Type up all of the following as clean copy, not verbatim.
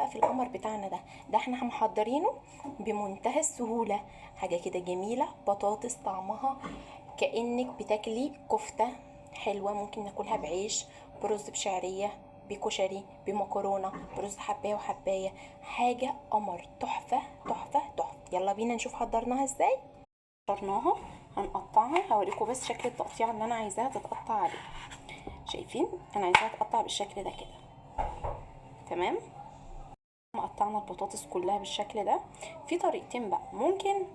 في القمر بتاعنا ده احنا محضرينه بمنتهى السهولة. حاجة كده جميلة، بطاطس طعمها كأنك بتاكلي كفتة حلوة. ممكن ناكلها بعيش، برز بشعرية، بكشري، بمكرونة، برز حباية وحباية. حاجة قمر، تحفة تحفة تحفة. يلا بينا نشوف حضرناها ازاي. حضرناها هنقطعها، هوريكم بس شكل التقطيع اللي انا عايزاها تتقطع عليه. شايفين انا عايزاها تقطع بالشكل ده كده. تمام. قطعنا البطاطس كلها بالشكل ده. في طريقتين بقى، ممكن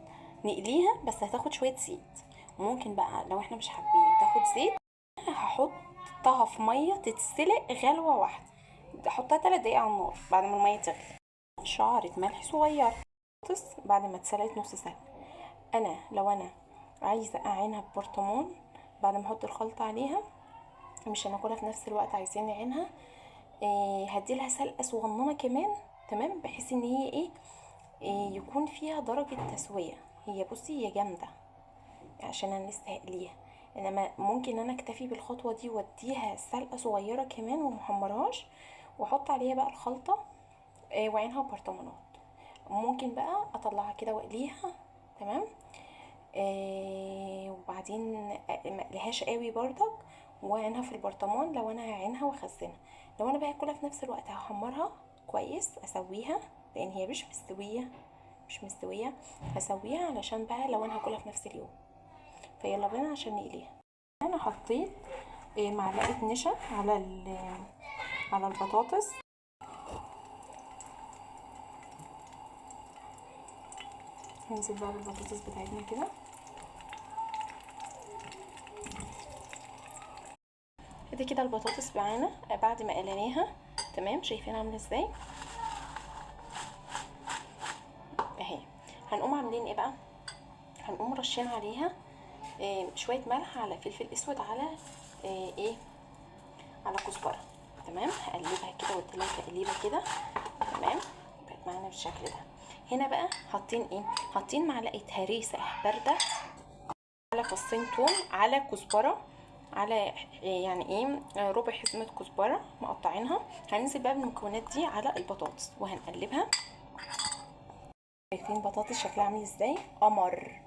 نقليها بس هتاخد شويه زيت، وممكن بقى لو احنا مش حابين تاخد زيت هحطها في ميه تتسلق غلوه واحده. احطها 3 دقايق على النار بعد ما الميه تغلي. شعرة ملح صغير. بطاطس بعد ما اتسلقت نص سلقه. لو انا عايزه اعينها ببرطمان بعد ما احط الخلطه عليها، مش هناكلها في نفس الوقت، عايزين نعينها، هديلها سلقه صغننه كمان. تمام، بحيث ان هي يكون فيها درجة تسوية. هي بصي هي جامدة عشان انا لسه هقليها، انما ممكن انا اكتفي بالخطوة دي واديها سلقة صغيرة كمان ومحمرهاش، واحط عليها بقى الخلطة وعينها برطمانات. ممكن بقى اطلعها كده واقليها. تمام. وبعدين مقليهاش قوي برضك، وعينها في البرطمان لو انا هعينها واخزنها. لو انا بقى اكلها في نفس الوقت هحمرها كويس، اسويها لان هي مش مستويه. هسويها علشان بقى لو انا هاكلها في نفس اليوم. فيلا بينا عشان نقليها. انا حطيت معلقه نشا على البطاطس. هنزل بقى بالبطاطس بتاعتنا كده. ادي كده البطاطس معانا بعد ما قليناها. تمام، شايفين عامله ازاي اهي. هنقوم عاملين ايه بقى؟ هنقوم رشين عليها شويه ملح، على فلفل اسود، على على كزبره. تمام، هقلبها كده واديلها تقليبه كده. تمام، بقت معانا بالشكل ده. هنا بقى حاطين معلقه هريسه بارده، على فصين توم، على كزبره، على ربع حزمه كزبره مقطعينها. هننزل بقى بالمكونات دي على البطاطس وهنقلبها. شايفين بطاطس شكلها عامل ازاي؟ قمر.